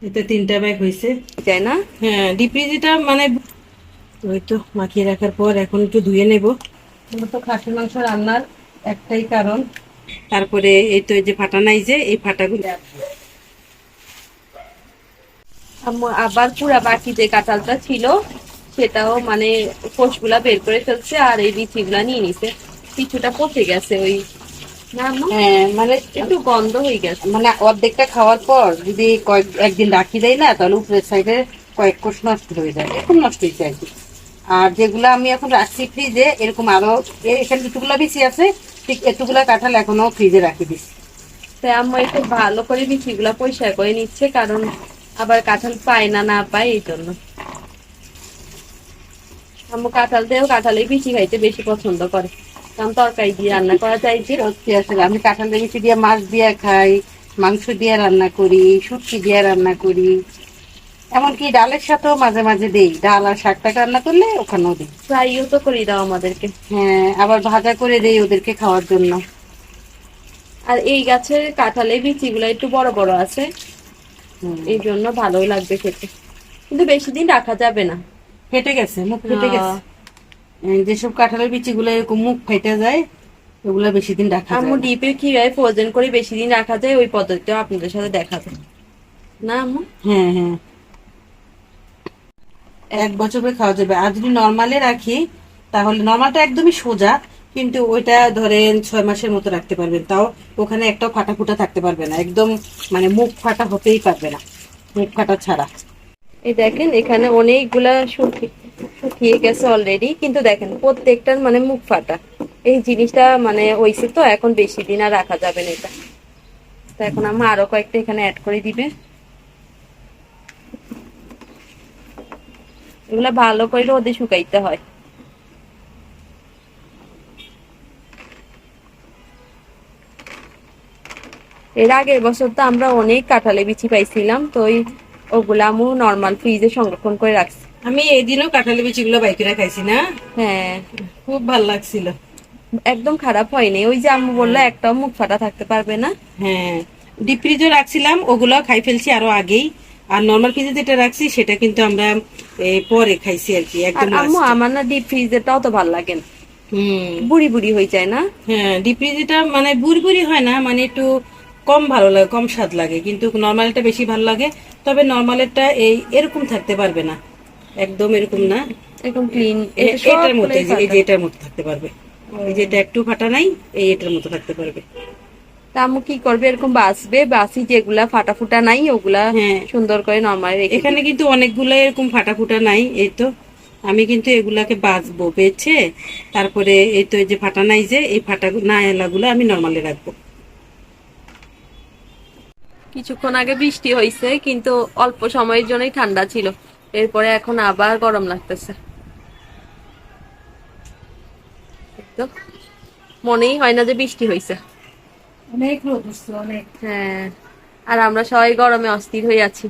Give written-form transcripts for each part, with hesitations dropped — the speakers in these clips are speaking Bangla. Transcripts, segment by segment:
এতে 3টা ব্যাগ হয়েছে। তাই না? হ্যাঁ, ডিপ ফ্রিজটা মানে ওই তো মাখিয়ে রাখার পর এখন একটু ধুয়ে নেব। মূলত খাসির মাংস রান্নার একটাই কারণ। তারপরে এই তো এই যে ফাটা নাই, যে এই ফাটাগুলো আম্মু আবার পুরা বাকি যে কাঁঠালটা ছিল সেটাও মানে কোষগুলা বের করে ফেলছে, আর এই বিচিগুলা নিয়ে নিছে। কিছুটা পচে গেছে ওই, না আম্মু? হ্যাঁ মানে একটু গন্ধ হয়ে গেছে। মানে অর্ধেকটা খাওয়ার পর যদি একদিন রাখি দেয় না, তাহলে উপরের সাইডে কয়েক কোষ নষ্ট হয়ে যায়, এরকম নষ্ট হয়েছে আর কি। আর যেগুলো আমি এখন রাখছি ফ্রিজে, এরকম আরো এখানে যতগুলো বেশি আছে, ঠিক এতগুলা কাঁঠাল এখনো ফ্রিজে রাখি দিচ্ছি। তাই আম্মু একটু ভালো করে বিচিগুলা পরিষ্কার করে নিচ্ছে, কারণ আবার কাঁঠাল পায় না না পায় এই জন্য। আম্মু কাঁঠাল দিয়েও কাঁঠালের বিচি খাইতে বেশি পছন্দ করে, কারণ তরকারি দিয়ে রান্না করা যায় যে। সত্যি আসলে আমি কাঁঠালের বিচি দিয়ে মাছ দিয়ে খাই, মাংস দিয়ে রান্না করি, শুটকি দিয়ে রান্না করি, এমনকি ডালের সাথেও মাঝে মাঝে দেই। ডাল আর শাকটা রান্না করলে ওখানেও দিই। ফ্রাইও তো করে দাও আমাদেরকে। হ্যাঁ, আবার ভাজা করে দেই ওদেরকে খাওয়ার জন্য। আর এই গাছের কাঁঠালের বিচিগুলো একটু বড় বড় আছে, হুম, এই জন্য ভালোই লাগবে খেতে, কিন্তু বেশি দিন রাখা যাবে না। ফেটে গেছে, মুখ ফেটে গেছে। আহ, যেসব কাঁঠালের বিচিগুলো এরকম মুখ ফেটে যায়, ওগুলা বেশি দিন রাখা আম্মু যায় না। ডিপে কিভাবে ফ্রোজেন করে বেশি দিন রাখা যায় ওই পদ্ধতিটাও আপনাদের সাথে দেখাবো, না আম্মু? হ্যাঁ হ্যাঁ, 1 বছর করে খাওয়া যাবে। আর যদি নর্মালে রাখি, তাহলে নর্মালটা একদমই সোজা, কিন্তু ওইটা ধরেন 6 মাসের মতো রাখতে পারবেন, তাও ওখানে একটাও ফাটা ফুটা থাকতে পারবে না, একদম মানে মুখ ফাটা হতেই পারবে না, মুখ ফাটা ছাড়া। এই দেখেন এখানে অনেকগুলা শুকিয়ে গেছে অলরেডি, কিন্তু দেখেন প্রত্যেকটার মানে মুখ ফাটা। এই জিনিসটা মানে হইছে, তো এখন বেশি দিন আর রাখা যাবে না এটা। তো এখন আম্মু আরো কয়েকটা এখানে অ্যাড করে দিবে। এগুলা ভালো করে রোদে শুকাইতে হয়। এর আগের বছর তো আমরা অনেক কাঁঠালে বিচি পাইছিলাম, তো ওগুলা আম্মু নর্মাল ফ্রিজে সংরক্ষণ করে রাখছি। আমি এই দিনও কাঁঠালের বিচিগুলো বাইকেরা খাইছি না, হ্যাঁ, খুব ভাল লাগছিল। একদম খারাপ হয়নি। ওই যে আম্মু বললো হ্যাঁ একটাও মুখ ফাটা থাকতে পারবে না। হ্যাঁ, ডিপ ফ্রিজে রাখছিলাম, ওগুলো খাই ফেলছি আরো আগেই। আর নর্মাল ফ্রিজে যেটা রাখছি সেটা কিন্তু আমরা পরে খাইছি আর কি, আর একদম আম্মু লাস্টে। আমার না ডিপ ফ্রিজেরটাও তো ভালো লাগে না, হুম। বুড়ি বুড়ি হয়ে যায় না? হ্যাঁ, ডিপ ফ্রিজেটা মানে বুড়ি বুড়ি হয় না, মানে একটু কম ভালো লাগে, কম স্বাদ লাগে, কিন্তু নর্মালটা বেশি ভালো লাগে। তবে নর্মালেরটা এরকম থাকতে পারবে না, একদম এরকম না। একদম ক্লিন, এটা এটার মতো, সবগুলোই এই ফাটা। যে এটার মতো থাকতে পারবে। এই যে এটা একটু ফাটা নাই, এটার মতো থাকতে পারবে। তা আম্মু কি করবে, এরকম বাঁচবে বাসি যেগুলা ফাটা ফুটা নাই ওগুলা হ্যাঁ, সুন্দর করে নরমাল রেখে এখানে দিবে। কিন্তু অনেকগুলো এরকম ফাটা ফুটা নাই, এই তো। আমি কিন্তু এগুলাকে বাছবো বেছে, তারপরে এই তো এই যে ফাটা নাই, যে এই ফাটা না এলাগুলো আমি নর্মালে রাখবো। কিছুক্ষণ আগে বৃষ্টি হয়েছে, কিন্তু অল্প সময়ের জন্যই ঠান্ডা ছিল, এরপরে এখন আবার গরম লাগতেছে। তো মনেই হয় না যে বৃষ্টি হয়েছে। অনেক রোদ উঠছে, অনেক। হ্যাঁ, আর আমরা সবাই গরমে অস্থির হয়ে আছি।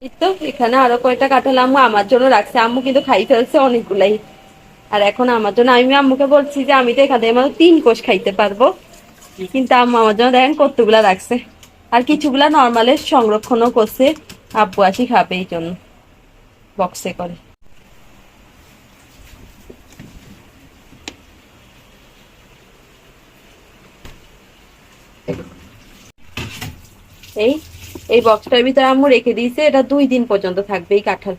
এই তো এখানে আরো কয়টা কাঁঠাল আম্মু আমার জন্য রাখছে, আম্মু কিন্তু খাই ফেলছে অনেকগুলাই। আর এখন আমার জন্য, আমি আম্মুকে বলছি যে আমি তো এখানে মানে 3 কোষ খাইতে পারবো, কিন্তু আম্মু আমার জন্য দেখেন কতগুলা রাখছে। আর কিছুগুলা নর্মালে সংরক্ষণও করছে, আব্বু আসি খাবে এই জন্য বক্সে করে। এই এই বক্সটার ভিতরে আম্মু রেখে দিয়েছে, এটা 2 দিন পর্যন্ত থাকবে এই কাঁঠাল।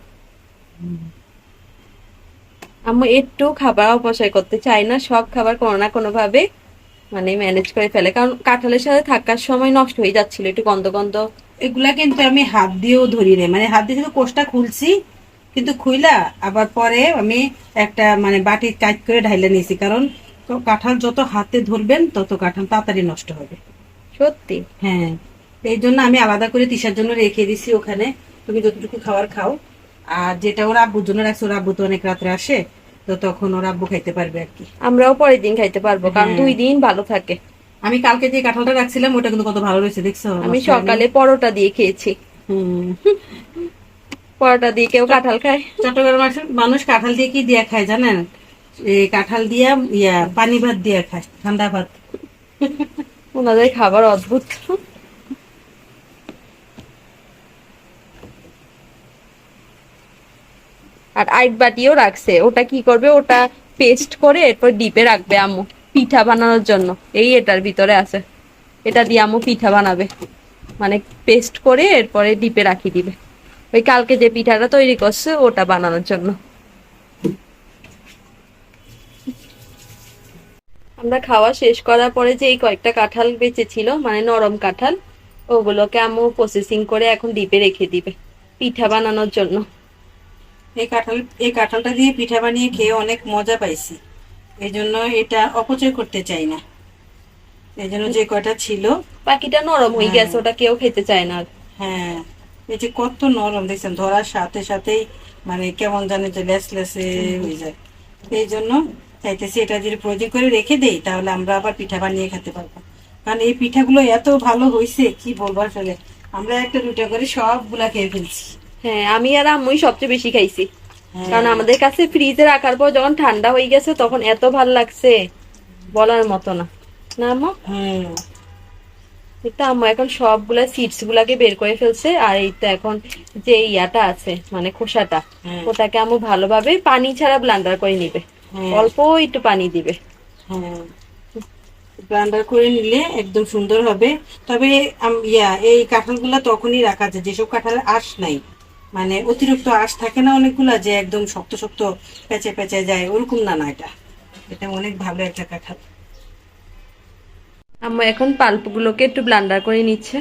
আম্মু একটু খাবার অপচয় করতে চায় না, সব খাবার কোনো না কোনো ভাবে মানে ম্যানেজ করে ফেলে, কারণ কাঁঠালের সাথে থাকার সময় নষ্ট হয়ে যাচ্ছিল, একটু গন্ধ গন্ধ। এগুলা কিন্তু আমি হাত দিয়েও ধরি নাই, মানে হাত দিয়ে শুধু কোষটা খুলছি, কিন্তু খুইলা আবার পরে আমি একটা মানে বাটি টাইট করে ঢাইলে নিয়েছি, কারণ তো কাঁঠাল যত হাতে ধরবেন তত কাঁঠাল তাড়াতাড়ি নষ্ট হবে। সত্যি। হ্যাঁ, এই জন্য আমি আলাদা করে তিসার জন্য রেখে দিছি ওখানে, তুমি যতটুকু খাবার খাও। আর যেটা ওর আব্বুর জন্য রাখছে, ওর আব্বু তো অনেক রাত্রে আসে, তো তখন ওর আব্বু খাইতে পারবে আর কি। আমরাও পরের দিন খাইতে পারবো, কারণ হ্যাঁ, 2 দিন ভালো থাকে। আমি কালকে যে কাঁঠালটা রাখছিলাম ওটা কিন্তু কত ভালো রয়েছে, দেখছো, আমি নষ্ট হয়নি। সকালে পরোটা দিয়ে খেয়েছি। হম। পরোটা দিয়ে কেউ কাঁঠাল খায়? চট্টগ্রামের মানুষ কাঁঠাল দিয়ে কি দিয়া খায় জানেন? এই কাঁঠাল দিয়া পানি ভাত দিয়া খায়, ঠান্ডা ভাত। ওনাদের খাবার অদ্ভুত। আর আইট বাটিও রাখছে, ওটা কি করবে, ওটা পেস্ট করে এরপর ডিপে রাখবে আম্মু পিঠা বানানোর জন্য। এই এটার ভিতরে আছে, এটা দিয়ে আম্মু পিঠা বানাবে, মানে পেস্ট করে এরপরে ডিপে রাখি দিবে ওই কালকে যে পিঠাটা তৈরি করছে ওটা বানানোর জন্য। আমরা খাওয়া শেষ করার পরে যে এই কয়েকটা কাঁঠাল বেঁচে ছিল, মানে নরম কাঁঠাল, ওগুলোকে আম্মু প্রসেসিং করে এখন ডিপে রেখে দিবে পিঠা বানানোর জন্য। এই কাঁঠালটা দিয়ে পিঠা বানিয়ে খেয়ে অনেক মজা পাইছি, এই জন্য এটা অপচয় করতে চাই না, এই জন্য যে কয়টা ছিল। বাকিটা নরম হয়ে গেছে, ওটা কেউ খেতে চায় না। হ্যাঁ, এই যে কত নরম দেখছেন, ধরার সাথে সাথেই মানে কেমন জানে যে লেস লেসে হয়ে যায়। এই জন্য চাইতেছি এটা যদি প্রয়োজন করে রেখে দেই তাহলে আমরা আবার পিঠা বানিয়ে খেতে পারবো, কারণ এই পিঠাগুলো এত ভালো হয়েছে কি বলবো আসলে, আমরা একটা দুটা করে সবগুলা খেয়ে ফেলছি। হ্যাঁ, আমি আর আম্মুই সবচেয়ে বেশি খাইছি, হ্যাঁ। কারণ আমাদের কাছে ফ্রিজে রাখার পর যখন ঠান্ডা হয়ে গেছে তখন এত ভাল লাগছে বলার মতো না। না আম্মু? তো আম্মু এখন সবগুলা সিডস গুলাকে বের করে ফেলছে, আর এই তো এখন যে ইয়াটা আছে মানে খোসাটা, ওটাকে আম্মু ভালোভাবে পানি ছাড়া ব্লান্ডার করে নিবে, অল্প একটু পানি দিবে। ব্লেন্ডার করে নিলে একদম সুন্দর হবে। তবে এই কাঁঠালগুলা তখনই রাখা যায় যেসব কাঁঠালের আঁশ নাই, মানে অতিরিক্ত আঁশ থাকে না অনেকগুলা, যে একদম শক্ত শক্ত পেঁচে পেঁচে যায়, ওরকম না, না এটা এটা অনেক ভালো একটা কাঁঠাল। আম্মু এখন পাল্প গুলোকে একটু ব্লান্ডার করে নিচ্ছে।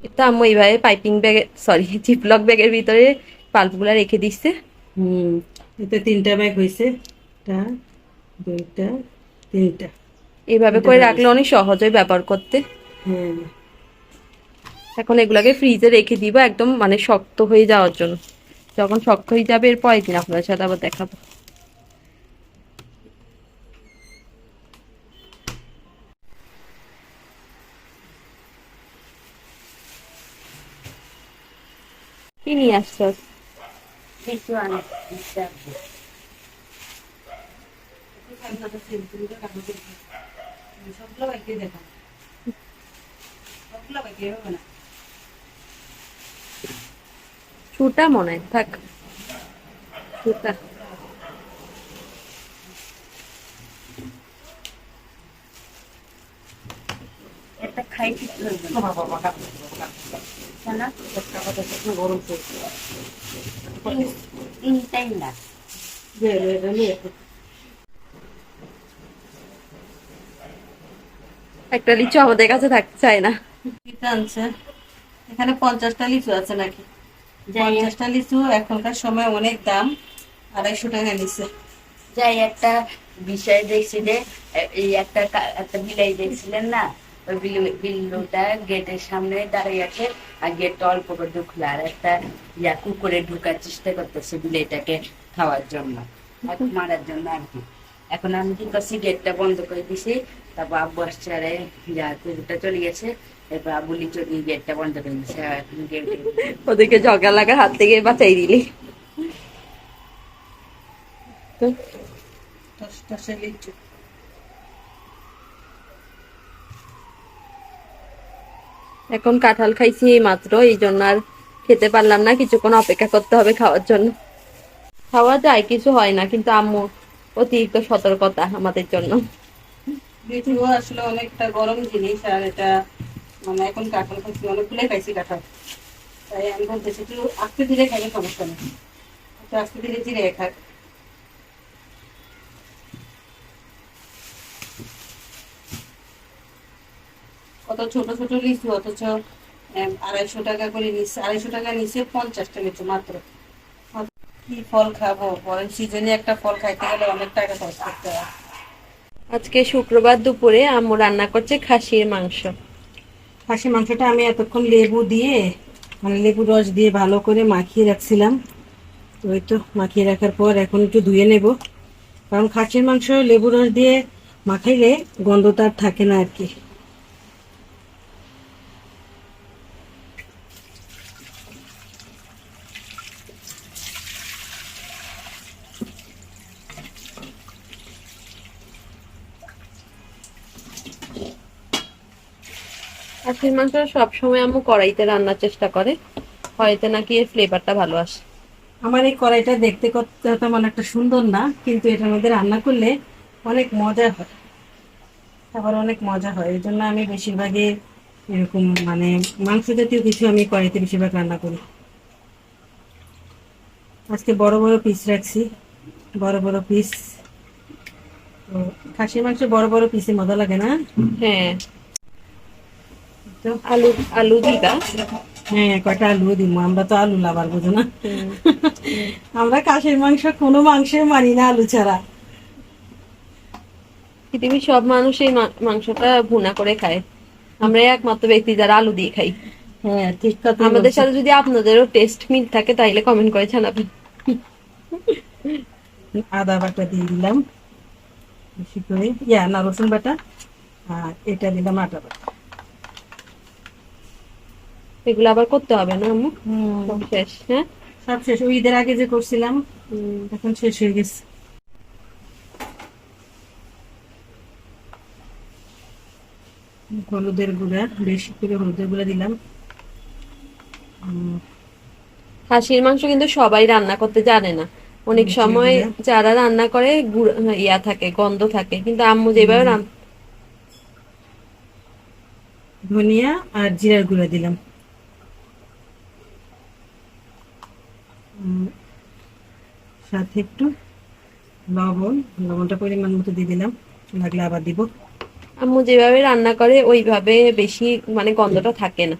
এটা আম্মু এইভাবে পাইপিং ব্যাগে, সরি জিপলক ব্যাগের ভিতরে পাল্প গুলা রেখে দিচ্ছে। এটা 3টা ব্যাগ হয়েছে, 1টা 2টা 3টা, এইভাবে করে রাখলে অনেক সহজ হয় ব্যবহার করতে। এখন এগুলাকে ফ্রিজে রেখে দিব একদম মানে শক্ত হয়ে যাওয়ার জন্য, যখন শক্ত হয়ে যাবে এর পরের দিন আপনাদের সাথে আবার দেখাবো। কি নিয়ে আসছো? ছুটা মনে হয়, থাক ছুটা। একটা খাই গরম তিনটাই না একটা লিচু আমাদের কাছে থাকতে চায় না। আনছে এখানে 50টা লিচু আছে নাকি, 50টা লিচু এখনকার সময় অনেক দাম, 250 টাকা নিচ্ছে। যাই একটা বিষয় দেখছি যে এই একটা একটা বিলাই দেখছিলেন না, ওই বিল্লুটা গেটের সামনে দাঁড়িয়ে আছে, আর গেটটা অল্প করে ঢুকলো, আর একটা কুকুরে ঢুকার চেষ্টা করতেছে বিলাইটাকে খাওয়ার জন্য, মারার জন্য আর কি। এখন আমি কি করছি, গেটটা বন্ধ করে দিছি, তারপর আব্বু আসছে, আরে কুকুরটা চলে গেছে, এরপর আব্বু লিচু দিয়ে গেটটা বন্ধ করে দিছে। এখন ওদেরকে ঝগড়া লাগার হাত থেকে বাঁচাই দিলি। তো 10টা লিচু এখন কাঁঠাল খাইছি এই মাত্র, এই জন্য আর খেতে পারলাম না, কিছুক্ষণ অপেক্ষা করতে হবে খাওয়ার জন্য। খাওয়া যায়, কিছু হয় না, কিন্তু আম্মু অতিরিক্ত সতর্কতা আমাদের জন্য। লিচু আসলে অনেকটা গরম জিনিস, আর এটা মানে এখন কাঁঠাল খাইছি, অনেকগুলোই খাইছি কাঁঠাল, তাই আমি বলতেছি একটু আস্তে ধীরে খাইলে সমস্যা নেই, একটু আস্তে ধীরে ধীরে খাক। কত ছোট ছোট লিচু, অথচ 250 টাকা করে নিচ্ছে, 250 টাকা নিচ্ছে 50টা লিচু মাত্র। কি ফল খাবো, পরের সিজনে একটা ফল খাইতে গেলে অনেক টাকা খরচ করতে হয়। আজকে শুক্রবার দুপুরে আম্মু রান্না করছে খাসির মাংস। খাসি মাংসটা আমি এতক্ষণ লেবু দিয়ে, মানে লেবু রস দিয়ে ভালো করে মাখিয়ে রাখছিলাম, তো ওই তো মাখিয়ে রাখার পর এখন একটু ধুয়ে নেব, কারণ খাসির মাংস লেবু রস দিয়ে মাখাইলে গন্ধটা আর থাকে না আর কি। খাসির মাংস সবসময় আম্মু কড়াইতে রান্নার চেষ্টা করে, কড়াইতে নাকি এর ফ্লেভারটা ভালো আসে। আমার এই কড়াইটা দেখতে তেমন একটা সুন্দর না, কিন্তু এটার মধ্যে রান্না করলে অনেক মজা হয়, আবার অনেক মজা হয়। এই জন্য আমি বেশিরভাগই এরকম মানে মাংস জাতীয় কিছু আমি কড়াইতে বেশিরভাগ রান্না করি। আজকে বড় বড় পিস রাখছি, বড় বড় পিস। তো খাসির মাংস বড় বড় পিসে মজা লাগে না? হ্যাঁ, তো আলু আলু দিবা? হ্যাঁ, কয়টা আলু দিব, আমরা তো আলু লাভার, বুঝো না? হুম। আমরা খাসির মাংস কোনো মাংসে মানি না আলু ছাড়া। পৃথিবীর সব মানুষ এই মাংসটা ভুনা করে খায়, আমরা একমাত্র ব্যক্তি যারা আলু দিয়ে খাই। হ্যাঁ, ঠিক কথা। আমাদের সাথে যদি আপনাদেরও টেস্ট মিল থাকে তাইলে কমেন্ট করে জানাবেন। আদা বাটা দিয়ে দিলাম বেশি করে, না রসুন বাটা, আর এটা দিলাম আটা বাটা। এগুলো আবার করতে হবে না আম্মু? সব শেষ? হ্যাঁ, সব শেষ। ওই ঈদের আগে যে করছিলাম, এখন শেষ হয়ে গেছে। হলুদের গুঁড়া, বেশি করে হলুদের গুঁড়া দিলাম। খাসির মাংস কিন্তু সবাই রান্না করতে জানে না, অনেক সময় যারা রান্না করে ইয়া থাকে, গন্ধ থাকে, কিন্তু আম্মু যেভাবে ধনিয়া আর জিরার গুঁড়া দিলাম, সাথে একটু লবণটা পরিমাণ মতো দিয়ে দিলাম, লাগলে আবার দিব। আম্মু যেভাবে রান্না করে ওইভাবে বেশি মানে গন্ধটা থাকে না,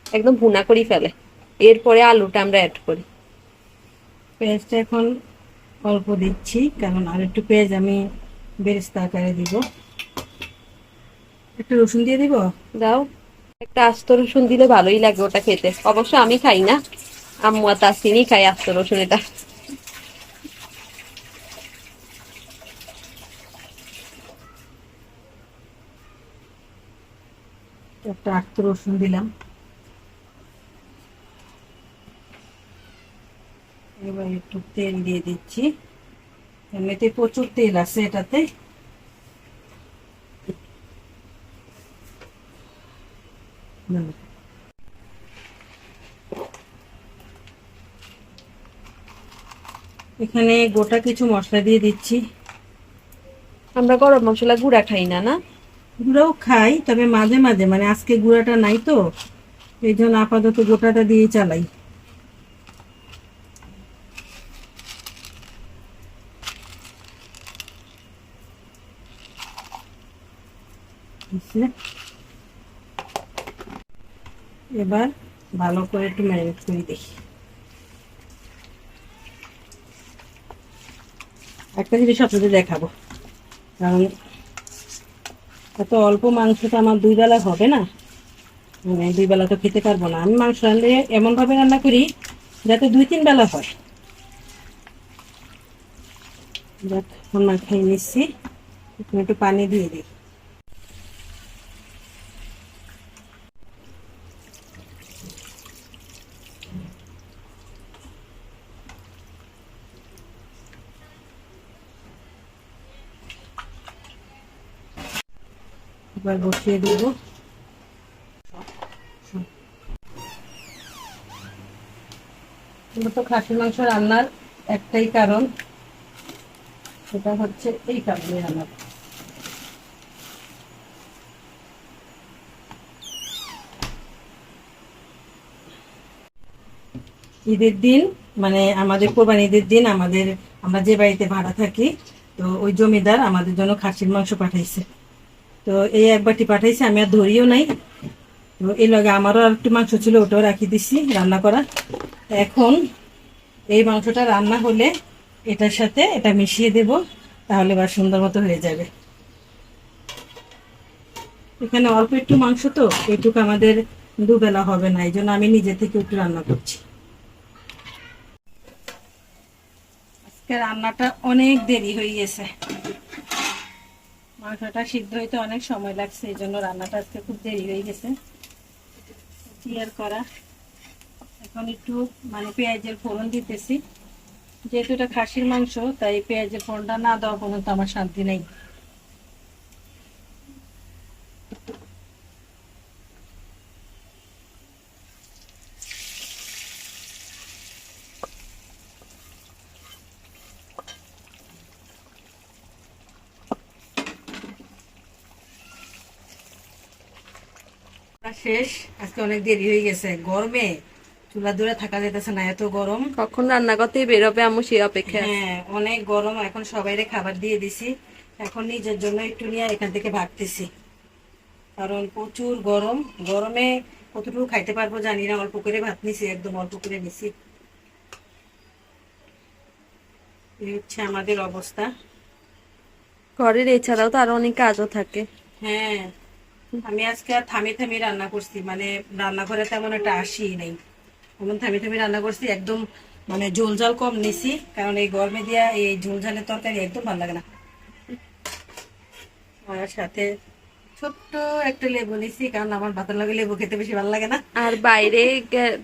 একদম ভুনা করে ফেলে। এরপরে আলুটা আমরা অ্যাড করি। পেঁয়াজটা এখন অল্প দিচ্ছি, কারণ আর একটু পেঁয়াজ আমি বেরেস্তা আকারে দিব। একটু রসুন দিয়ে দিব। দাও, একটা আস্ত রসুন দিলে ভালোই লাগে ওটা খেতে। অবশ্য আমি খাই না, আম্মু আর তাসিনই খাই আস্ত রসুন এটা। একটা আস্ত রসুন দিলাম। এবার একটু তেল দিয়ে দিচ্ছি, এমনিতে প্রচুর তেল আছে এটাতে। এখানে গোটা কিছু মশলা দিয়ে দিচ্ছি। আমরা গরম মশলা গুঁড়া খাই না, না? গুঁড়াও খাই, তবে মাঝে মাঝে, মানে আজকে গুঁড়াটা নাই তো, এই জন্য আপাতত গোটাটা দিয়ে চালাই। এবার ভালো করে একটু ম্যারিনেট করে দেখি। একটা জিনিস আপনাদের দেখাবো, কারণ এত অল্প মাংসটা আমার 2 বেলা হবে না, মানে 2 বেলা তো খেতে পারবো না। আমি মাংস রান্না এমন ভাবে রান্না করি যাতে 2-3 বেলা হয়। এখন মাখিয়ে নিচ্ছি, একটু পানি দিয়ে দিই। এবার বসিয়ে দেবো। তো খাসির মাংস রান্নার একটাই কারণ, সেটা হচ্ছে এই কারণে রান্না। ঈদের দিন, মানে আমাদের কোরবানি ঈদের দিন, আমরা যে বাড়িতে ভাড়া থাকি, তো ওই জমিদার আমাদের জন্য খাসির মাংস পাঠাইছে। তো এই এক বাটি পাঠাইছে, আমি আর ধরিও নাই। তো এই লগে আমারও আর একটু মাংস ছিল, ওটাও রাখি দিছি রান্না করা। এখন এই মাংসটা রান্না হলে এটার সাথে এটা মিশিয়ে দেব, তাহলে বা সুন্দর মতো হয়ে যাবে। এখানে অল্প একটু মাংস, তো এইটুকু আমাদের 2 বেলা হবে না, এই জন্য আমি নিজে থেকে একটু রান্না করছি। আজকে রান্নাটা অনেক দেরি হয়ে গেছে, মাংসটা সিদ্ধ হইতে অনেক সময় লাগছে, এই জন্য রান্নাটা আজকে খুব দেরি হয়ে গেছে। ক্লিয়ার করা। এখন একটু মানে পেঁয়াজের ফোড়ন দিতেছি, যেহেতু এটা খাসির মাংস, তাই পেঁয়াজের ফোড়নটা না দেওয়া পর্যন্ত আমার শান্তি নেই। শেষ। আজকে অনেক দেরি হয়ে গেছে, গরমে চুলা দূরে থাকা যেতেছে না, এত গরম। কখন রান্না করতেই বেরোবে আম্মু সেই অপেক্ষায় আছে। হ্যাঁ অনেক গরম। এখন সবাইরে খাবার দিয়ে দিছি, এখন নিজের জন্য একটু নিয়ে এখান থেকে ভাগতেছি, কারণ প্রচুর গরম। গরমে কতটুকু খাইতে পারবো জানি না, অল্প করে ভাত নিছি, একদম অল্প করে নিছি। এই হচ্ছে আমাদের অবস্থা। ঘরের এছাড়াও তো আরো অনেক কাজও থাকে। হ্যাঁ আমি আজকে আর থামি থামি রান্না করছি, মানে রান্নাঘরে তেমন একটা আসি নাই, এমন থামি থামি রান্না করছি একদম। মানে ঝোল ঝাল কম নিছি, কারণ এই গরমে দিয়া এই ঝোল ঝালের তরকারি একদম ভালো লাগে না। আর সাথে ছোট্ট একটা লেবু নিছি, কারণ আমার ভাতের লগে লেবু খেতে বেশি ভালো লাগে না। আর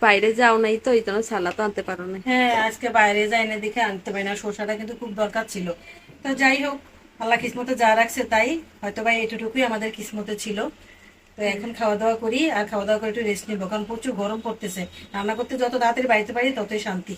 বাইরে যাও নাই তো, এই জন্য সালাদ আনতে পারো না। হ্যাঁ আজকে বাইরে যাই না দেখে আনতে পারি না, শসাটা কিন্তু খুব দরকার ছিল। তো যাই হোক, আল্লাহ কিসমতে যা রাখছে তাই, হয়তো বা এটুকুই আমাদের কিসমতে ছিল। তো এখন খাওয়া দাওয়া করি, আর খাওয়া দাওয়া করে একটু রেস্ট নিবো, কারণ প্রচুর গরম পড়তেছে। রান্না করতে যত তাড়াতাড়ি বাড়িতে পারি ততই শান্তি।